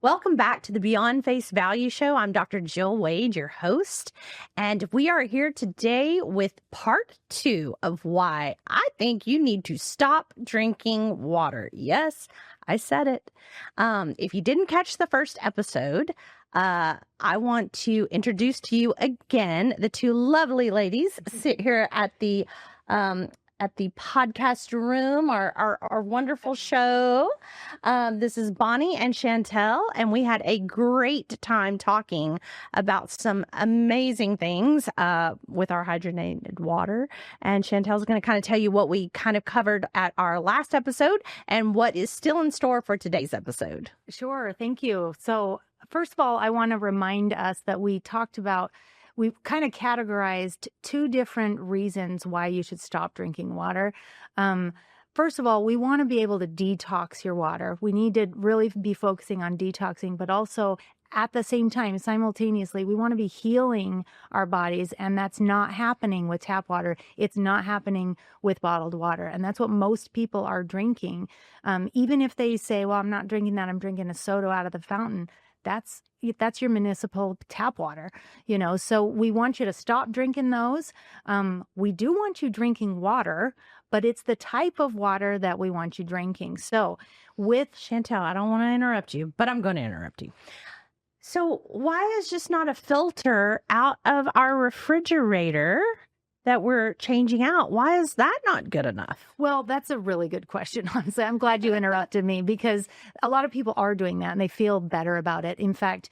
Welcome back to the Beyond Face Value Show. I'm Dr. Jill Wade, your host, and we are here today with part 2 of why I think you need to stop drinking water. Yes, I said it. If you didn't catch the first episode, I want to introduce to you again the two lovely ladies sit here at the podcast room, our wonderful show. This is Bonnie and Chantelle, and we had a great time talking about some amazing things with our hydrogenated water. And Chantelle's going to kind of tell you what we kind of covered at our last episode and what is still in store for today's episode. Sure. Thank you. So first of all, I want to remind us that we've kind of categorized 2 different reasons why you should stop drinking water. First of all, we want to be able to detox your water. We need to really be focusing on detoxing, but also at the same time, simultaneously, we want to be healing our bodies, and that's not happening with tap water. It's not happening with bottled water, and that's what most people are drinking. Even if they say, well, I'm not drinking that, I'm drinking a soda out of the fountain, that's your municipal tap water, so we want you to stop drinking those. We do want you drinking water, but it's the type of water that we want you drinking. So with Chantelle, I don't want to interrupt you, but I'm going to interrupt you. So why is just not a filter out of our refrigerator that we're changing out? Why is that not good enough? Well, that's a really good question, honestly. I'm glad you interrupted me because a lot of people are doing that and they feel better about it. In fact,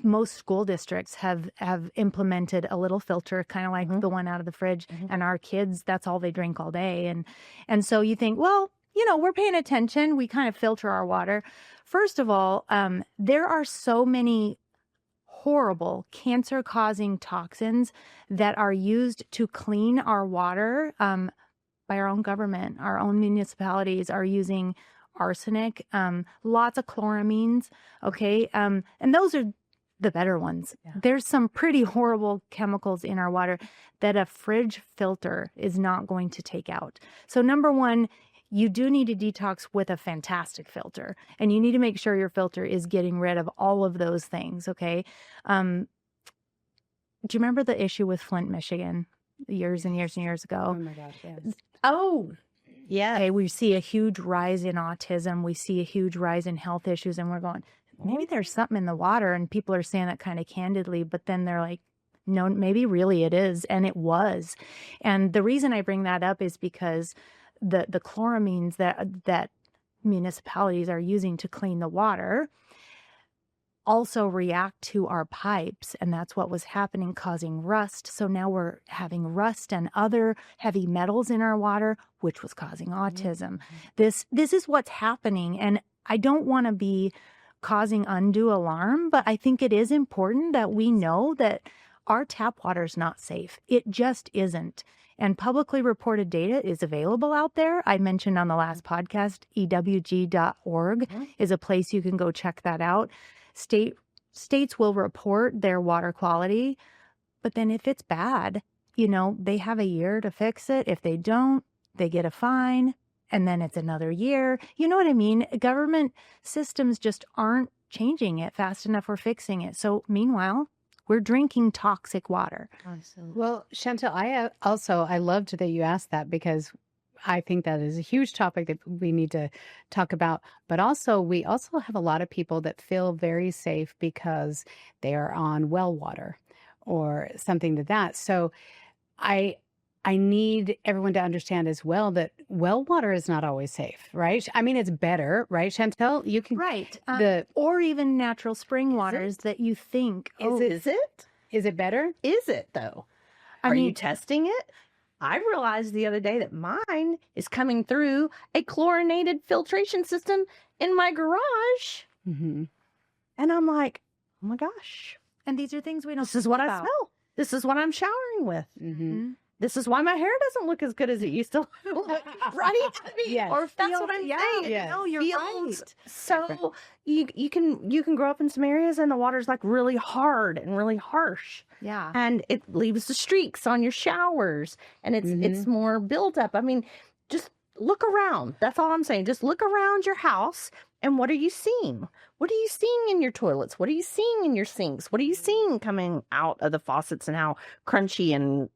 most school districts have implemented a little filter, kind of like the one out of the fridge, and our kids, that's all they drink all day. And so you think, well, we're paying attention. We kind of filter our water. First of all, there are so many horrible cancer-causing toxins that are used to clean our water by our own government. Our own municipalities are using arsenic, lots of chloramines, okay? And those are the better ones. Yeah. There's some pretty horrible chemicals in our water that a fridge filter is not going to take out. So number one, you do need to detox with a fantastic filter, and you need to make sure your filter is getting rid of all of those things, okay? Do you remember the issue with Flint, Michigan, years and years and years ago? Oh my gosh, yes. Oh, yeah. Okay, we see a huge rise in autism. We see a huge rise in health issues, and we're going, maybe there's something in the water, and people are saying that kind of candidly, but then they're like, no, maybe really it is, and it was. And the reason I bring that up is because the chloramines that municipalities are using to clean the water also react to our pipes, and that's what was happening, causing rust. So now we're having rust and other heavy metals in our water, which was causing autism. This is what's happening, and I don't want to be causing undue alarm, but I think it is important that we know that our tap water is not safe. It just isn't. And publicly reported data is available out there. I mentioned on the last podcast, ewg.org is a place you can go check that out. States will report their water quality, but then if it's bad, they have a year to fix it. If they don't, they get a fine, and then it's another year. You know what I mean? Government systems just aren't changing it fast enough or fixing it. So meanwhile, we're drinking toxic water. Awesome. Well, Chantelle, I loved that you asked that because I think that is a huge topic that we need to talk about. But also, we also have a lot of people that feel very safe because they are on well water or something to that. So I need everyone to understand as well that well water is not always safe, right? I mean, it's better, right, Chantelle? You can or even natural spring waters that you think Is it better? Is it though? Are you testing it? I realized the other day that mine is coming through a chlorinated filtration system in my garage, and I'm like, oh my gosh! And these are things we don't. This is what I smell. This is what I'm showering with. This is why my hair doesn't look as good as it used to look, right? Yes. Or that's what I'm saying. Yes. No, you're right. So you can grow up in some areas and the water's like really hard and really harsh. Yeah. And it leaves the streaks on your showers and it's more built up. I mean, just look around. That's all I'm saying. Just look around your house. And what are you seeing? What are you seeing in your toilets? What are you seeing in your sinks? What are you seeing coming out of the faucets and how crunchy and,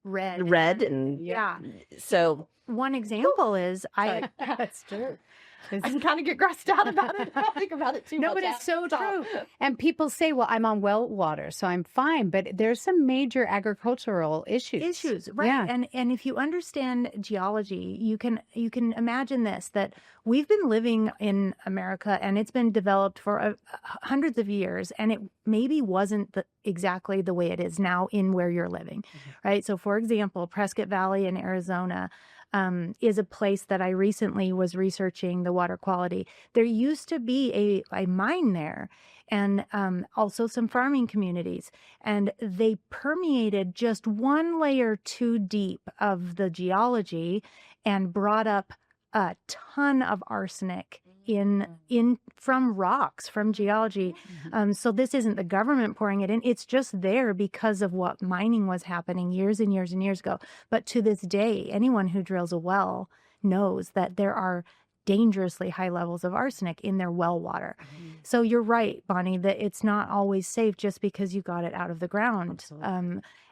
red and so one example is That's true. I can kind of get grossed out about it. I don't think about it too much. No, but it's so true. And people say, well, I'm on well water, so I'm fine. But there's some major agricultural issues. Right? Yeah. And if you understand geology, you can imagine this, that we've been living in America and it's been developed for hundreds of years, and it maybe wasn't exactly the way it is now in where you're living, right? So, for example, Prescott Valley in Arizona is a place that I recently was researching the water quality. There used to be a mine there, and also some farming communities, and they permeated just one layer too deep of the geology and brought up a ton of arsenic in from rocks, from geology. So this isn't the government pouring it in. It's just there because of what mining was happening years and years and years ago. But to this day, anyone who drills a well knows that there are dangerously high levels of arsenic in their well water. So you're right, Bonnie, that it's not always safe just because you got it out of the ground.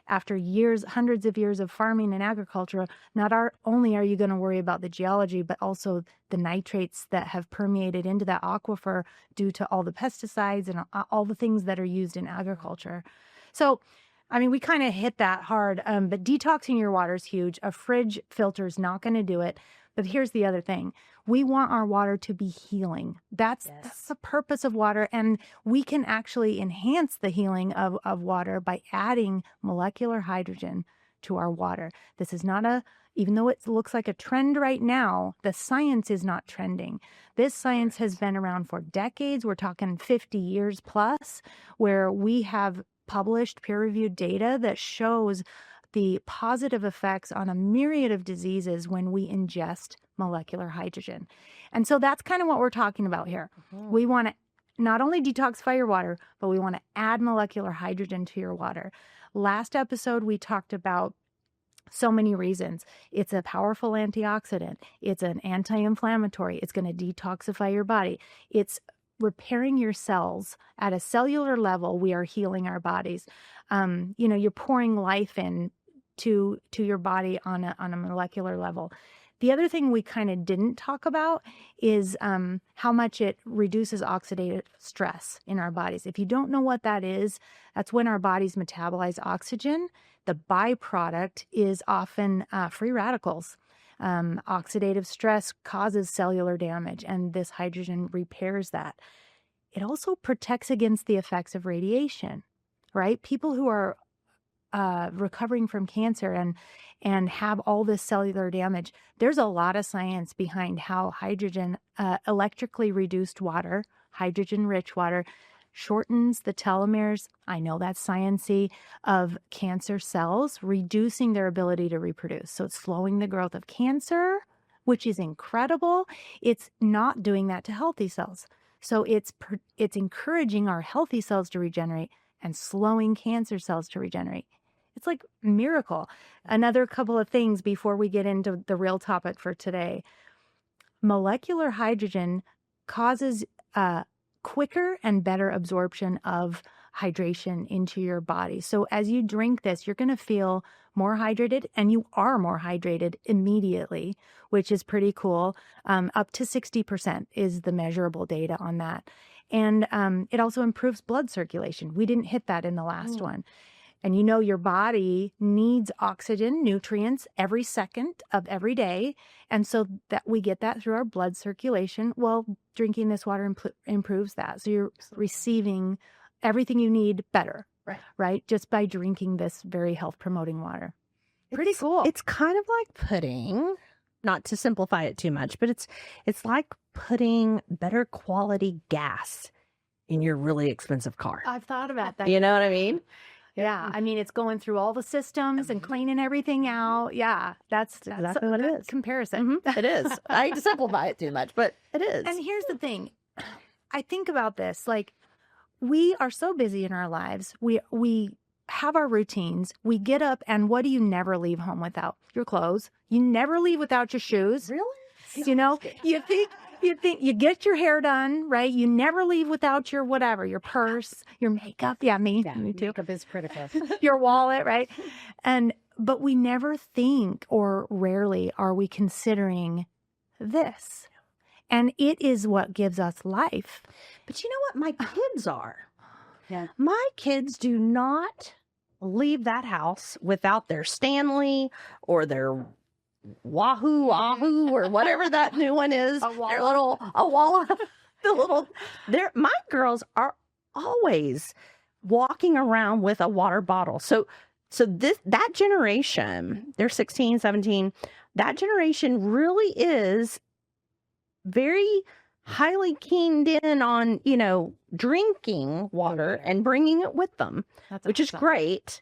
After years, hundreds of years of farming and agriculture, not only are you going to worry about the geology, but also the nitrates that have permeated into that aquifer due to all the pesticides and all the things that are used in agriculture. So, I mean, we kind of hit that hard, but detoxing your water is huge. A fridge filter is not going to do it. But here's the other thing. We want our water to be healing. That's the purpose of water. And we can actually enhance the healing of water by adding molecular hydrogen to our water. This is not even though it looks like a trend right now, the science is not trending. This science has been around for decades. We're talking 50 years plus, where we have published peer-reviewed data that shows the positive effects on a myriad of diseases when we ingest molecular hydrogen. And so that's kind of what we're talking about here. We want to not only detoxify your water, but we want to add molecular hydrogen to your water. Last episode, we talked about so many reasons. It's a powerful antioxidant. It's an anti-inflammatory. It's going to detoxify your body. It's repairing your cells at a cellular level. We are healing our bodies. You're pouring life in to your body on a molecular level. The other thing we kind of didn't talk about is how much it reduces oxidative stress in our bodies. If you don't know what that is, that's when our bodies metabolize oxygen. The byproduct is often free radicals. Oxidative stress causes cellular damage, and this hydrogen repairs that. It also protects against the effects of radiation, right? People who are recovering from cancer and have all this cellular damage, there's a lot of science behind how hydrogen, electrically reduced water, hydrogen-rich water, shortens the telomeres, I know that's science-y, of cancer cells, reducing their ability to reproduce. So it's slowing the growth of cancer, which is incredible. It's not doing that to healthy cells. So it's encouraging our healthy cells to regenerate and slowing cancer cells to regenerate. It's like a miracle. Another couple of things before we get into the real topic for today. Molecular hydrogen causes quicker and better absorption of hydration into your body. So as you drink this, you're going to feel more hydrated, and you are more hydrated immediately, which is pretty cool. Up to 60% is the measurable data on that. And it also improves blood circulation. We didn't hit that in the last one. And your body needs oxygen, nutrients every second of every day. And so that we get that through our blood circulation. Well, drinking this water improves that. So you're receiving everything you need better, right? Just by drinking this very health promoting water. Pretty cool. It's kind of like putting, not to simplify it too much, but it's like putting better quality gas in your really expensive car. I've thought about that. You know what I mean? Yeah. I mean, it's going through all the systems and cleaning everything out. Yeah. That's exactly what it is. Comparison. It is. I hate to simplify it too much, but it is. And here's the thing. I think about this, like, we are so busy in our lives. We have our routines. We get up, and what do you never leave home without? Your clothes. You never leave without your shoes. Really? You think you get your hair done, right? You never leave without your whatever, your purse, your makeup. Yeah, me too. Makeup is critical. Your wallet, right? But we never think, or rarely are we considering this. And it is what gives us life. But you know what? My kids are. Yeah. My kids do not leave that house without their Stanley or their Wahoo Ahoo or whatever that new one is. Their little Awala. My girls are always walking around with a water bottle. So that generation, they're 16, 17, that generation really is very highly keened in on, drinking water and bringing it with them, which is great.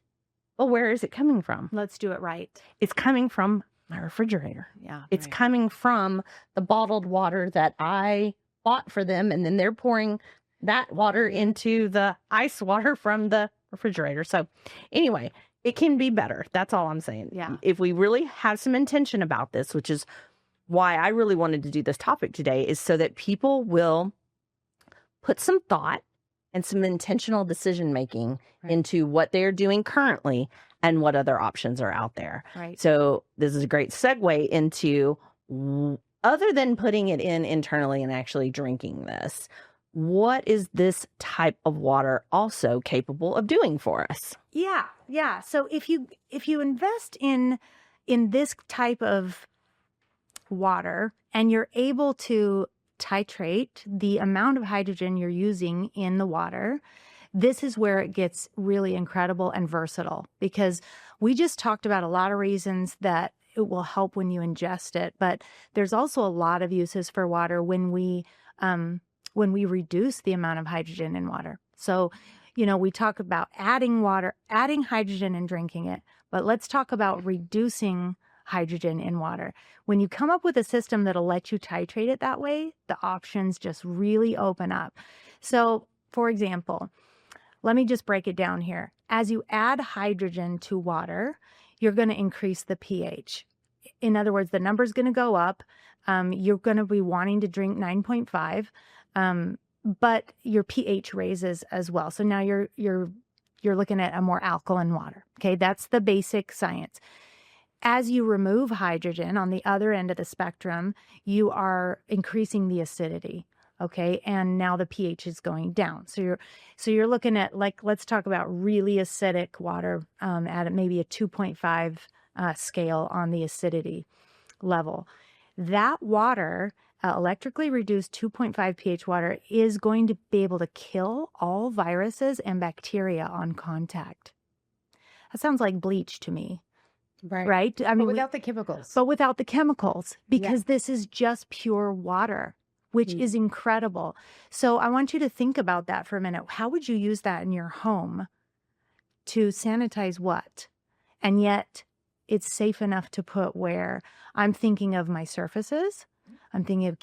But where is it coming from? Let's do it right. It's coming from my refrigerator. Yeah. It's coming from the bottled water that I bought for them. And then they're pouring that water into the ice water from the refrigerator. So anyway, it can be better. That's all I'm saying. Yeah. If we really have some intention about this, which is why I really wanted to do this topic today, is so that people will put some thought and some intentional decision making into what they're doing currently and what other options are out there. Right. So this is a great segue into, other than putting it in internally and actually drinking this, what is this type of water also capable of doing for us? Yeah. Yeah. So if you invest in this type of water and you're able to titrate the amount of hydrogen you're using in the water, this is where it gets really incredible and versatile, because we just talked about a lot of reasons that it will help when you ingest it. But there's also a lot of uses for water when we reduce the amount of hydrogen in water. So, we talk about adding hydrogen and drinking it, but let's talk about reducing hydrogen in water. When you come up with a system that'll let you titrate it that way, the options just really open up. So, for example, let me just break it down here. As you add hydrogen to water, you're going to increase the pH. In other words, the number's going to go up. You're going to be wanting to drink 9.5, but your pH raises as well. So now you're looking at a more alkaline water. Okay, that's the basic science. As you remove hydrogen on the other end of the spectrum, you are increasing the acidity. Okay, and now the pH is going down. So you're looking at, let's talk about really acidic water at maybe a 2.5 scale on the acidity level. That water, electrically reduced 2.5 pH water, is going to be able to kill all viruses and bacteria on contact. That sounds like bleach to me. Right? I mean, without the chemicals. But without the chemicals, because this is just pure water, which is incredible. So I want you to think about that for a minute. How would you use that in your home to sanitize what? And yet it's safe enough to put where? I'm thinking of my surfaces. I'm thinking of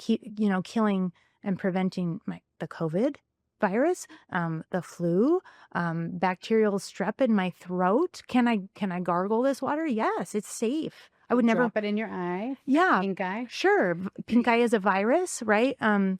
killing and preventing the COVID virus, the flu, bacterial strep in my throat. Can I gargle this water? Yes, it's safe. I would never drop it in your eye. Yeah, Pink eye. Sure, pink eye is a virus, right?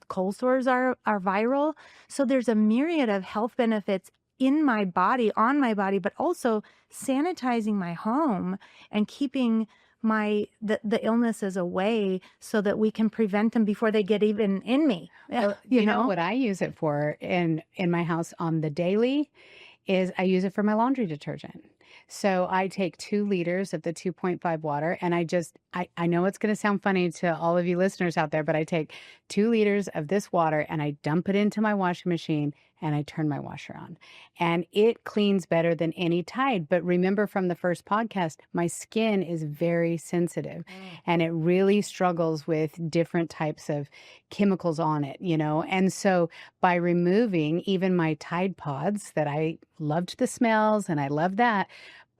Cold sores are viral. So there's a myriad of health benefits in my body, on my body, but also sanitizing my home and keeping the illnesses away so that we can prevent them before they get even in me. Well, you know what I use it for in my house on the daily is I use it for my laundry detergent. So I take 2 liters of the 2.5 water, and I know it's going to sound funny to all of you listeners out there, but I take 2 liters of this water and I dump it into my washing machine and I turn my washer on. And it cleans better than any Tide. But remember from the first podcast, my skin is very sensitive and it really struggles with different types of chemicals on it, And so by removing even my Tide pods that I loved the smells and I love that,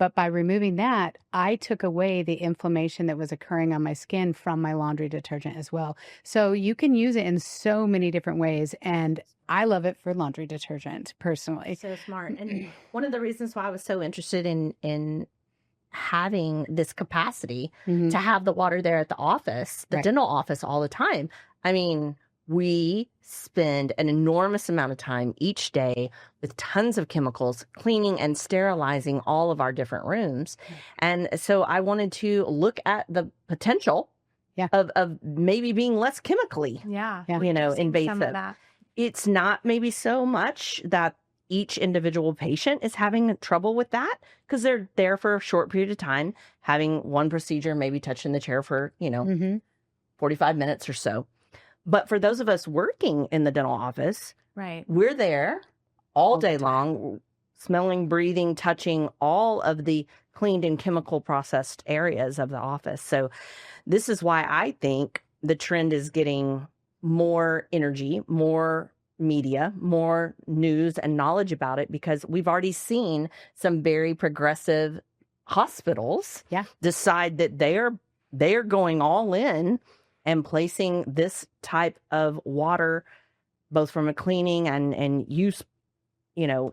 But by removing that, I took away the inflammation that was occurring on my skin from my laundry detergent as well. So you can use it in so many different ways. And I love it for laundry detergent personally. So smart. And one of the reasons why I was so interested in having this capacity to have the water there at the office, the dental office all the time. I mean, we spend an enormous amount of time each day with tons of chemicals cleaning and sterilizing all of our different rooms. And so I wanted to look at the potential of maybe being less chemically, invasive. Some of that. It's not maybe so much that each individual patient is having trouble with that because they're there for a short period of time, having one procedure, maybe touching the chair for, 45 minutes or so. But for those of us working in the dental office, we're there all day long, smelling, breathing, touching all of the cleaned and chemical processed areas of the office. So this is why I think the trend is getting more energy, more media, more news and knowledge about it, because we've already seen some very progressive hospitals decide that they're going all in and placing this type of water, both from a cleaning and use,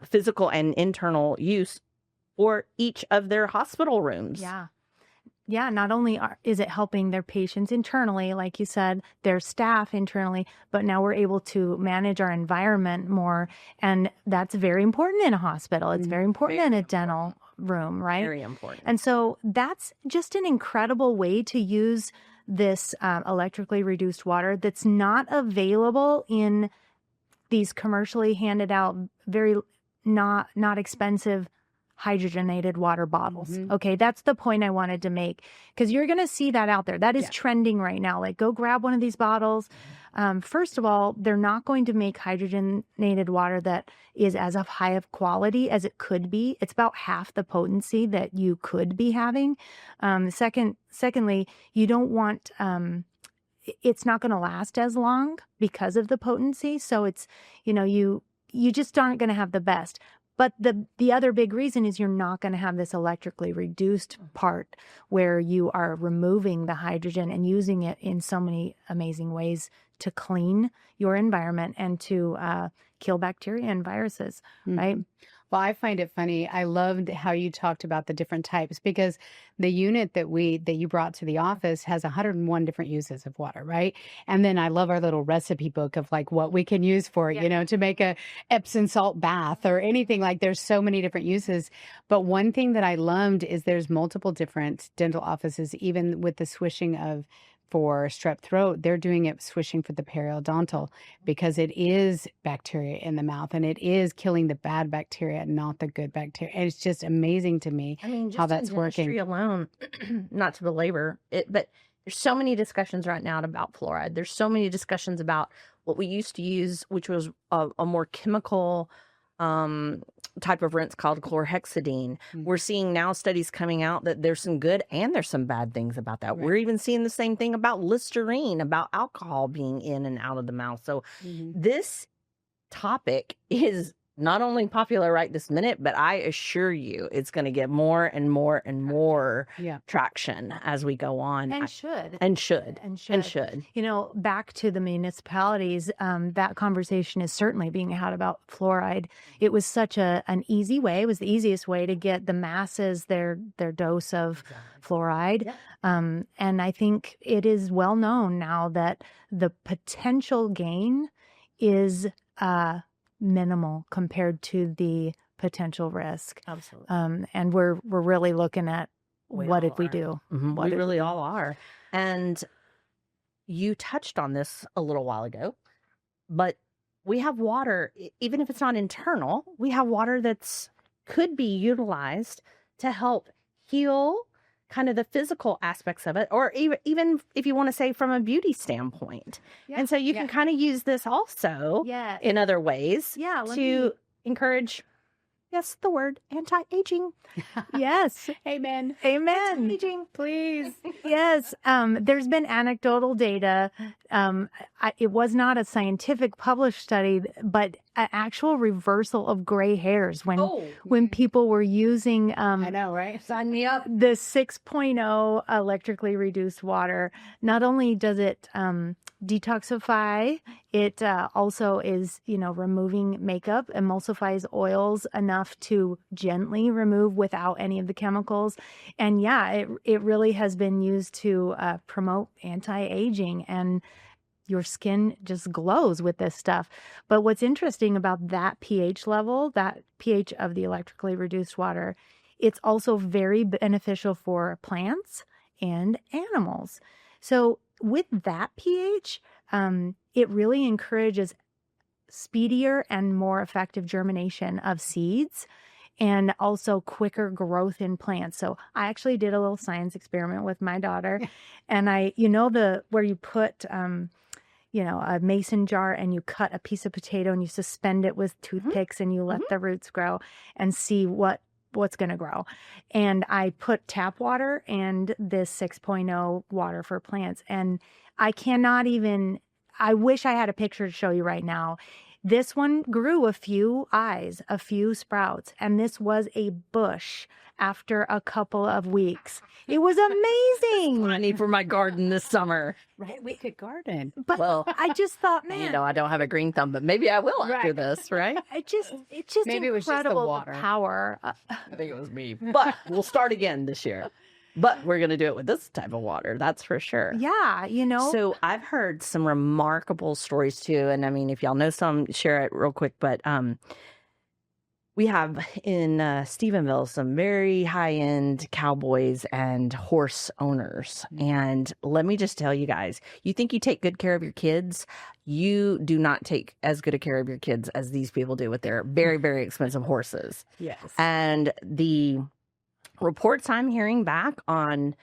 physical and internal use for each of their hospital rooms. Yeah, not only is it helping their patients internally, like you said, their staff internally, but now we're able to manage our environment more. And that's very important in a hospital. It's very important in a dental room, right? Very important. And so that's just an incredible way to use this electrically reduced water that's not available in these commercially handed out, very not expensive hydrogenated water bottles. Okay, that's the point I wanted to make, because you're going to see that out there. That is trending right now. Like, go grab one of these bottles. First of all, they're not going to make hydrogenated water that is as high of quality as it could be. It's about half the potency that you could be having. Secondly, you don't want, it's not going to last as long because of the potency. So it's, you just aren't going to have the best. But the other big reason is you're not going to have this electrically reduced part where you are removing the hydrogen and using it in so many amazing ways to clean your environment and to kill bacteria and viruses, right? Well, I find it funny. I loved how you talked about the different types, because the unit that you brought to the office has 101 different uses of water, right? And then I love our little recipe book of like what we can use for it, to make a Epsom salt bath or anything. Like, there's so many different uses. But one thing that I loved is there's multiple different dental offices, even with the swishing for strep throat, they're doing it swishing for the periodontal, because it is bacteria in the mouth and it is killing the bad bacteria, not the good bacteria. And it's just amazing to me how that's working. Alone, not to belabor it, but there's so many discussions right now about fluoride. There's so many discussions about what we used to use, which was a more chemical type of rinse called chlorhexidine. We're seeing now studies coming out that there's some good and there's some bad things about that. We're even seeing the same thing about Listerine, about alcohol being in and out of the mouth. So this topic is not only popular right this minute, but I assure you it's going to get more and more and more traction as we go on. And should. Back to the municipalities, that conversation is certainly being had about fluoride. It was such an easy way. It was the easiest way to get the masses their dose of fluoride. And I think it is well known now that the potential gain is minimal compared to the potential risk. Absolutely. And we're really looking at what did we do? We really all are. And you touched on this a little while ago, but we have water, even if it's not internal, we have water that's could be utilized to help heal kind of the physical aspects of it, or even if you want to say from a beauty standpoint. And so you can kind of use this also in other ways to encourage, the word anti-aging. Yes. Amen. Anti-aging, please. Yes. There's been anecdotal data. It was not a scientific published study, but an actual reversal of gray hairs when people were using I know, right? Sign me up. the 6.0 electrically reduced water. Not only does it detoxify, it also is, removing makeup, emulsifies oils enough to gently remove without any of the chemicals. And yeah, it really has been used to promote anti-aging, and your skin just glows with this stuff. But what's interesting about that pH level, that pH of the electrically reduced water, it's also very beneficial for plants and animals. So with that pH, it really encourages speedier and more effective germination of seeds and also quicker growth in plants. So I actually did a little science experiment with my daughter, and where you put a mason jar and you cut a piece of potato and you suspend it with toothpicks and you let the roots grow and see what's going to grow. And I put tap water and this 6.0 water for plants. And I wish I had a picture to show you right now. This one grew a few eyes, a few sprouts, and this was a bush after a couple of weeks. It was amazing. What I need for my garden this summer. Right, we could garden. But I just thought, man, I don't have a green thumb, but maybe I will after this, right? it's just Maybe it was just the incredible, water. Power. I think it was me. But we'll start again this year. But we're going to do it with this type of water. That's for sure. Yeah, So I've heard some remarkable stories too. And I mean, if y'all know some, share it real quick. But we have in Stephenville some very high-end cowboys and horse owners. And let me just tell you guys, you think you take good care of your kids, you do not take as good a care of your kids as these people do with their very, very expensive horses. Yes. And the reports I'm hearing back on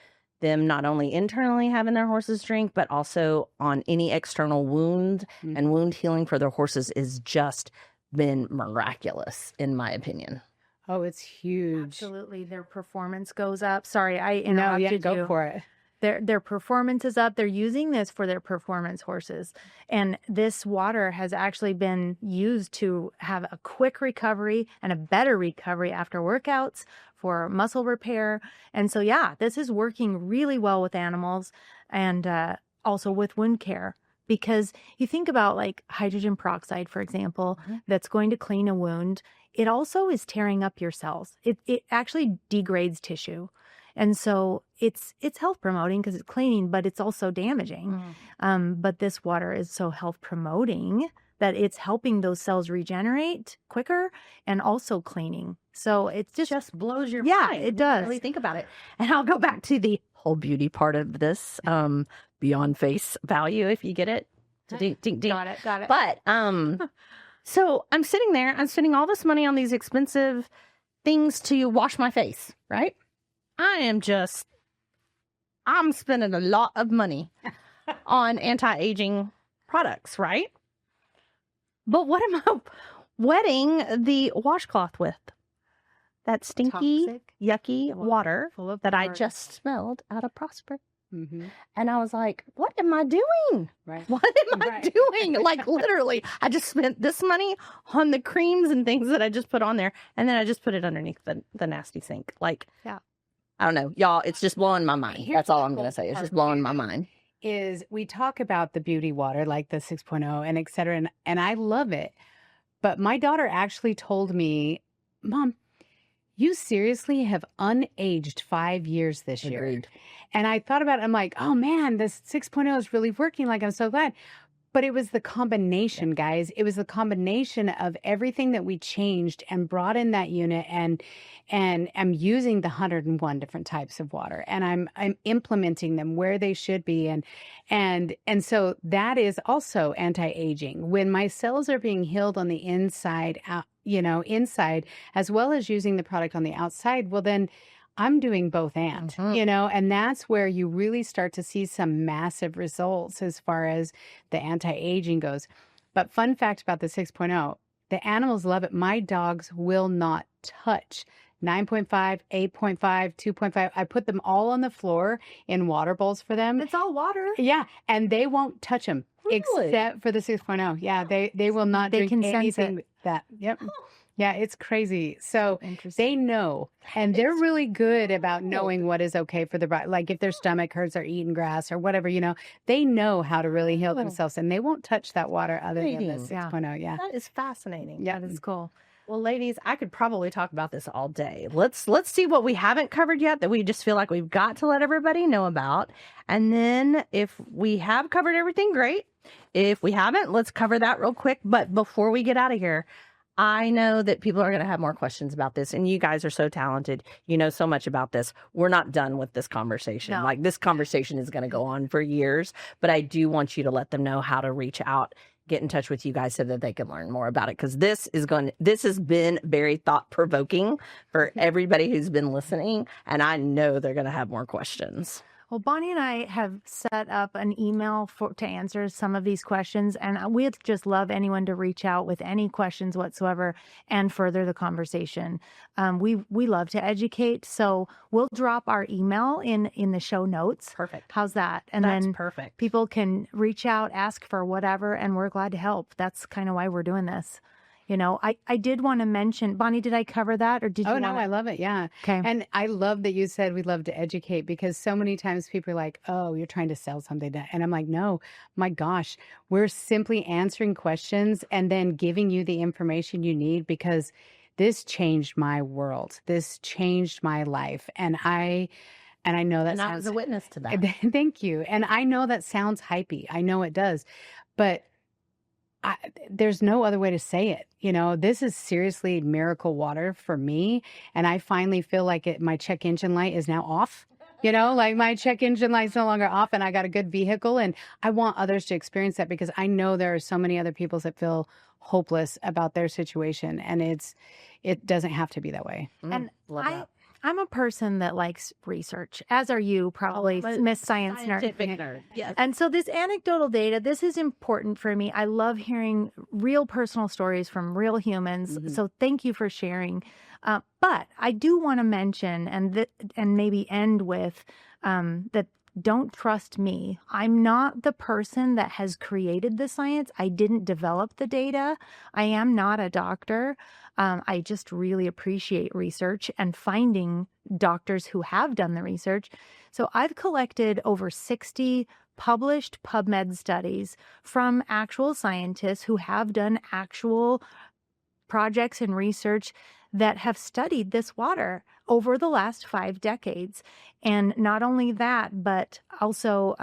them not only internally having their horses drink, but also on any external wound and wound healing for their horses is just been miraculous, in my opinion. Oh, it's huge. Absolutely. Their performance goes up. Sorry, I interrupted you. Go for it. Their performance is up. They're using this for their performance horses. And this water has actually been used to have a quick recovery and a better recovery after workouts for muscle repair. And so, yeah, this is working really well with animals and also with wound care. Because you think about like hydrogen peroxide, for example, that's going to clean a wound. It also is tearing up your cells. It actually degrades tissue. And so it's health promoting because it's cleaning, but it's also damaging. But this water is so health promoting that it's helping those cells regenerate quicker and also cleaning. So it just blows your mind. Yeah, it does. Really think about it. And I'll go back to the whole beauty part of this, beyond face value, if you get it. Ding, ding, ding. Got it. But so I'm sitting there, I'm spending all this money on these expensive things to wash my face, right? I'm spending a lot of money on anti-aging products, right? But what am I wetting the washcloth with? That stinky, Toxic yucky water full of that I chlorine. just smelled out of Prosper. Mm-hmm. And I was like, what am I doing? Right. What am I doing? Like, literally, I just spent this money on the creams and things that I just put on there. And then I just put it underneath the nasty sink. Like, Yeah. I don't know. Y'all, it's just blowing my mind. Here's That's all the I'm going cool to say. It's part just blowing here. my mind. Is we talk about the beauty water like the 6.0 and et cetera, and I love it. But my daughter actually told me, Mom, you seriously have unaged 5 years this year. Agreed. And I thought about it. I'm like, oh man, this 6.0 is really working. Like, I'm so glad. But it was the combination, guys. It was the combination of everything that we changed and brought in that unit, and I'm using the 101 different types of water, and I'm implementing them where they should be, and so that is also anti-aging. When my cells are being healed on the inside out, inside, as well as using the product on the outside, well then I'm doing both and that's where you really start to see some massive results as far as the anti-aging goes. But fun fact about the 6.0, the animals love it. My dogs will not touch 9.5, 8.5, 2.5. I put them all on the floor in water bowls for them. It's all water. Yeah, and they won't touch them. Really? except for the 6.0. Yeah, they will not They drink can sense anything it. that. Yep. Yeah, it's crazy. So Interesting. they know, and they're It's really good about cool. knowing what is okay for their body. Like if their stomach hurts or eating grass or whatever, they know how to really heal Oh. themselves, and they won't touch that water other than the Fascinating. 6.0. Yeah. That is fascinating. Yeah. That is cool. Well, ladies, I could probably talk about this all day. Let's see what we haven't covered yet that we just feel like we've got to let everybody know about. And then if we have covered everything, great. If we haven't, let's cover that real quick. But before we get out of here, I know that people are going to have more questions about this, and you guys are so talented. You know so much about this. We're not done with this conversation. No. Like this conversation is going to go on for years, but I do want you to let them know how to reach out, get in touch with you guys so that they can learn more about it. Because this has been very thought provoking for everybody who's been listening, and I know they're going to have more questions. Well, Bonnie and I have set up an email to answer some of these questions, and we'd just love anyone to reach out with any questions whatsoever and further the conversation. We love to educate, so we'll drop our email in the show notes. Perfect. How's that? And That's then perfect. people can reach out, ask for whatever, and we're glad to help. That's kind of why we're doing this. I did want to mention, Bonnie, did I cover that or did you? Oh, no, I love it. Yeah. Okay. And I love that you said we love to educate, because so many times people are like, oh, you're trying to sell something. And I'm like, no, my gosh, we're simply answering questions and then giving you the information you need, because this changed my world. This changed my life. And I know that And I sounds, was a witness to that. thank you. And I know that sounds hypey. I know it does, but there's no other way to say it. This is seriously miracle water for me. And I finally feel like my check engine light is now off. Like my check engine light's no longer off, and I got a good vehicle. And I want others to experience that, because I know there are so many other people that feel hopeless about their situation. And it doesn't have to be that way. And Love that. I'm a person that likes research, as are you, probably, Miss Science Nerd. Scientific nerd. Yes. And so this anecdotal data, this is important for me. I love hearing real personal stories from real humans. Mhm. So thank you for sharing. But I do want to mention and maybe end with that don't trust me. I'm not the person that has created the science. I didn't develop the data. I am not a doctor. I just really appreciate research and finding doctors who have done the research. So I've collected over 60 published PubMed studies from actual scientists who have done actual projects and research that have studied this water over the last 5 decades. And not only that, but also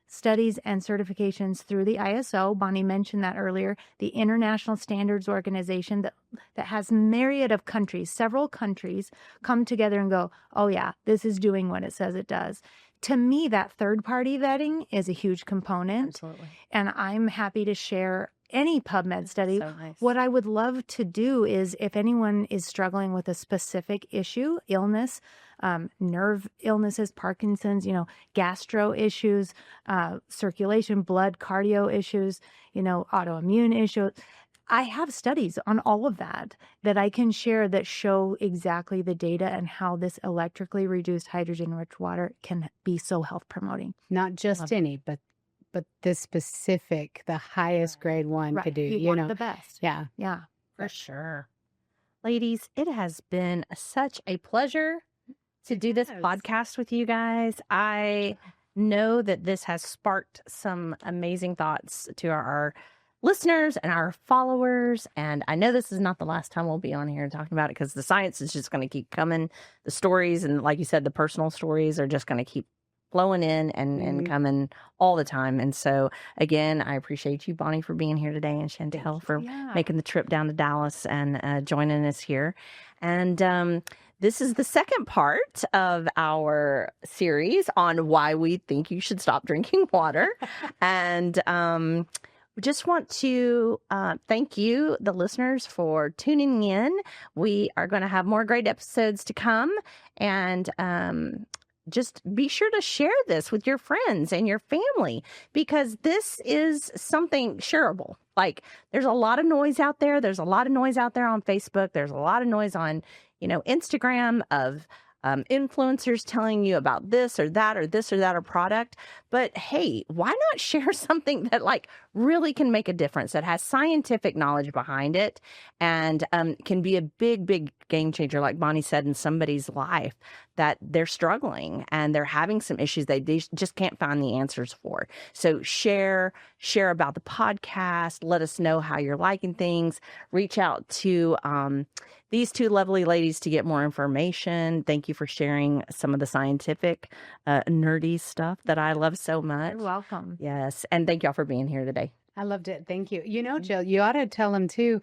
studies and certifications through the ISO. Bonnie mentioned that earlier, the International Standards Organization that has myriad of countries, several countries come together and go, oh yeah, this is doing what it says it does. To me, that third-party vetting is a huge component. Absolutely. And I'm happy to share any PubMed study. So nice. What I would love to do is, if anyone is struggling with a specific issue, illness, nerve illnesses, Parkinson's, gastro issues, circulation, blood, cardio issues, autoimmune issues, I have studies on all of that I can share that show exactly the data and how this electrically reduced hydrogen-rich water can be so health promoting. Not just any, but this specific, the highest grade one could do, You want the best. Yeah. Yeah. For sure. Ladies, it has been such a pleasure to do this podcast with you guys. I know that this has sparked some amazing thoughts to our listeners and our followers. And I know this is not the last time we'll be on here talking about it, because the science is just going to keep coming. The stories, and like you said, the personal stories are just going to keep flowing in and coming all the time. And so again, I appreciate you, Bonnie, for being here today, and Chantelle for making the trip down to Dallas and joining us here. And this is the second part of our series on why we think you should stop drinking water. And we just want to thank you, the listeners, for tuning in. We are going to have more great episodes to come. And just be sure to share this with your friends and your family, because this is something shareable. Like, there's a lot of noise out there. There's a lot of noise out there on Facebook. There's a lot of noise on, Instagram of influencers telling you about this or that or this or that or product. But hey, why not share something that like really can make a difference, that has scientific knowledge behind it, and can be a big, big game changer, like Bonnie said, in somebody's life that they're struggling and they're having some issues they just can't find the answers for. So share about the podcast. Let us know how you're liking things. Reach out to these two lovely ladies to get more information. Thank you for sharing some of the scientific, nerdy stuff that I love so much. You're welcome. Yes. And thank y'all for being here today. I loved it. Thank you. You know, Jill, you ought to tell them too,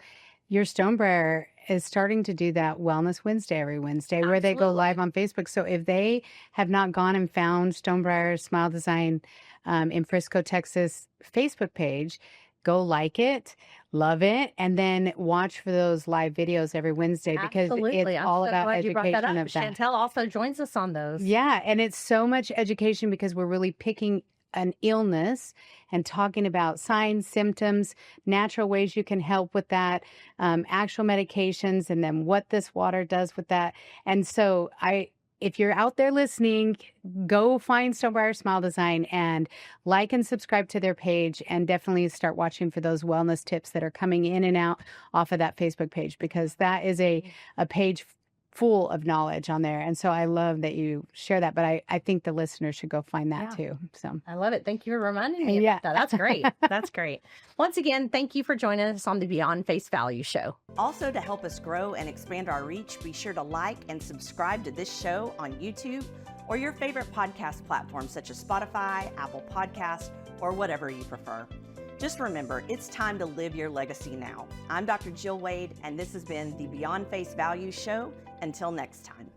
your Stonebriar is starting to do that Wellness Wednesday every Wednesday where they go live on Facebook. So if they have not gone and found Stonebriar Smile Design in Frisco, Texas Facebook page, go like it, love it, and then watch for those live videos every Wednesday because it's all about education of that. Chantelle also joins us on those. Yeah, and it's so much education because we're really picking an illness and talking about signs, symptoms, natural ways you can help with that, actual medications, and then what this water does with that. And so if you're out there listening, go find Stonebriar Smile Design and like and subscribe to their page, and definitely start watching for those wellness tips that are coming in and out off of that Facebook page, because that is a page full of knowledge on there. And so I love that you share that, but I think the listeners should go find that too. So I love it. Thank you for reminding me. Yeah. That's great. That's great. Once again, thank you for joining us on the Beyond Face Value Show. Also, to help us grow and expand our reach, be sure to like and subscribe to this show on YouTube or your favorite podcast platforms such as Spotify, Apple Podcasts, or whatever you prefer. Just remember, it's time to live your legacy now. I'm Dr. Jill Wade, and this has been the Beyond Face Value Show. Until next time.